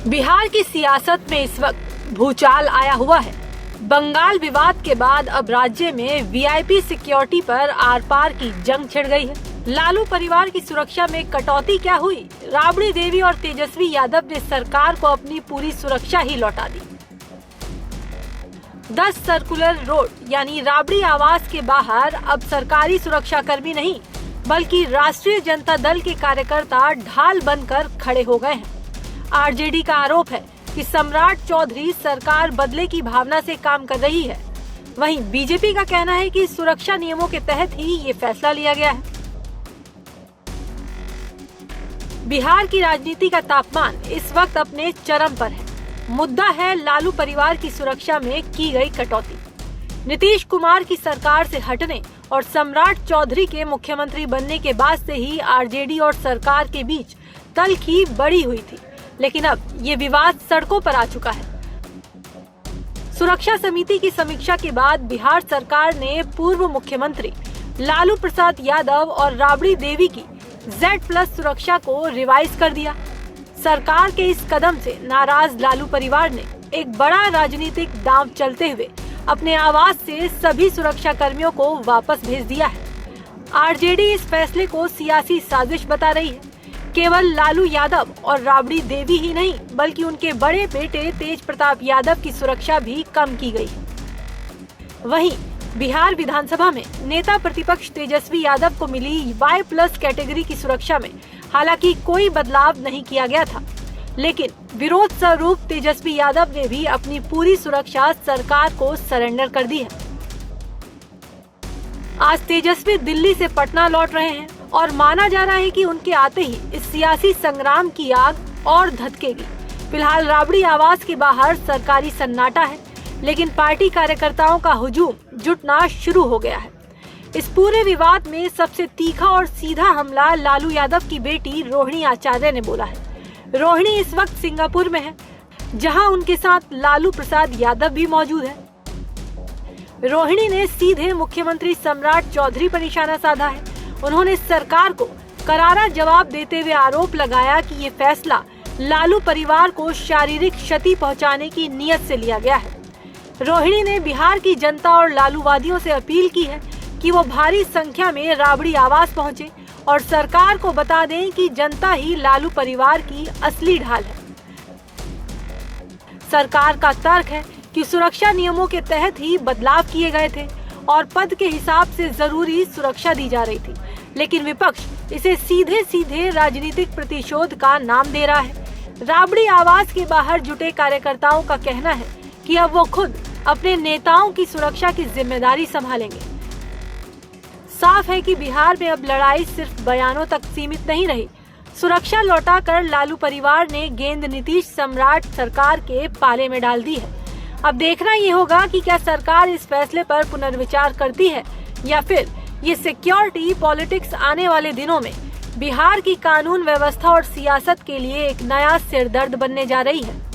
बिहार की सियासत में इस वक्त भूचाल आया हुआ है। बंगाल विवाद के बाद अब राज्य में वीआईपी सिक्योरिटी पर आर पार की जंग छिड़ गई है। लालू परिवार की सुरक्षा में कटौती क्या हुई? राबड़ी देवी और तेजस्वी यादव ने सरकार को अपनी पूरी सुरक्षा ही लौटा दी। 10 सर्कुलर रोड यानी राबड़ी आवास के बाहर अब सरकारी सुरक्षा कर्मी नहीं बल्कि राष्ट्रीय जनता दल के कार्यकर्ता ढाल बनकर खड़े हो गए हैं। आरजेडी का आरोप है कि सम्राट चौधरी सरकार बदले की भावना से काम कर रही है। वहीं बीजेपी का कहना है कि सुरक्षा नियमों के तहत ही ये फैसला लिया गया है। बिहार की राजनीति का तापमान इस वक्त अपने चरम पर है। मुद्दा है लालू परिवार की सुरक्षा में की गई कटौती। नीतीश कुमार की सरकार से हटने और सम्राट चौधरी के मुख्यमंत्री बनने के बाद से ही आरजेडी और सरकार के बीच तल्खी बढ़ी हुई थी, लेकिन अब ये विवाद सड़कों पर आ चुका है। सुरक्षा समिति की समीक्षा के बाद बिहार सरकार ने पूर्व मुख्यमंत्री लालू प्रसाद यादव और राबड़ी देवी की Z+ सुरक्षा को रिवाइज कर दिया। सरकार के इस कदम से नाराज लालू परिवार ने एक बड़ा राजनीतिक दांव चलते हुए अपने आवास से सभी सुरक्षा कर्मियों को वापस भेज दिया है। आरजेडी इस फैसले को सियासी साजिश बता रही है। केवल लालू यादव और राबड़ी देवी ही नहीं बल्कि उनके बड़े बेटे तेज प्रताप यादव की सुरक्षा भी कम की गई है। वहीं बिहार विधानसभा में नेता प्रतिपक्ष तेजस्वी यादव को मिली Y+ कैटेगरी की सुरक्षा में हालांकि कोई बदलाव नहीं किया गया था, लेकिन विरोध स्वरूप तेजस्वी यादव ने भी अपनी पूरी सुरक्षा सरकार को सरेंडर कर दी है। आज तेजस्वी दिल्ली से पटना लौट रहे हैं और माना जा रहा है कि उनके आते ही इस सियासी संग्राम की आग और धधकेगी। फिलहाल राबड़ी आवास के बाहर सरकारी सन्नाटा है, लेकिन पार्टी कार्यकर्ताओं का हुजूम जुटना शुरू हो गया है। इस पूरे विवाद में सबसे तीखा और सीधा हमला लालू यादव की बेटी रोहिणी आचार्य ने बोला है। रोहिणी इस वक्त सिंगापुर में है, जहां उनके साथ लालू प्रसाद यादव भी मौजूद है। रोहिणी ने सीधे मुख्यमंत्री सम्राट चौधरी पर निशाना साधा है। उन्होंने सरकार को करारा जवाब देते हुए आरोप लगाया कि ये फैसला लालू परिवार को शारीरिक क्षति पहुंचाने की नीयत से लिया गया है। रोहिणी ने बिहार की जनता और लालूवादियों से अपील की है कि वो भारी संख्या में राबड़ी आवास पहुंचे और सरकार को बता दें कि जनता ही लालू परिवार की असली ढाल है। सरकार का तर्क है कि सुरक्षा नियमों के तहत ही बदलाव किए गए थे और पद के हिसाब से जरूरी सुरक्षा दी जा रही थी, लेकिन विपक्ष इसे सीधे सीधे राजनीतिक प्रतिशोध का नाम दे रहा है। राबड़ी आवास के बाहर जुटे कार्यकर्ताओं का कहना है कि अब वो खुद अपने नेताओं की सुरक्षा की जिम्मेदारी संभालेंगे। साफ है कि बिहार में अब लड़ाई सिर्फ बयानों तक सीमित नहीं रही। सुरक्षा लौटाकर लालू परिवार ने गेंद नीतीश सम्राट सरकार के पाले में डाल दी है। अब देखना ये होगा कि क्या सरकार इस फैसले पर पुनर्विचार करती है या फिर ये सिक्योरिटी पॉलिटिक्स आने वाले दिनों में बिहार की कानून व्यवस्था और सियासत के लिए एक नया सिरदर्द बनने जा रही है।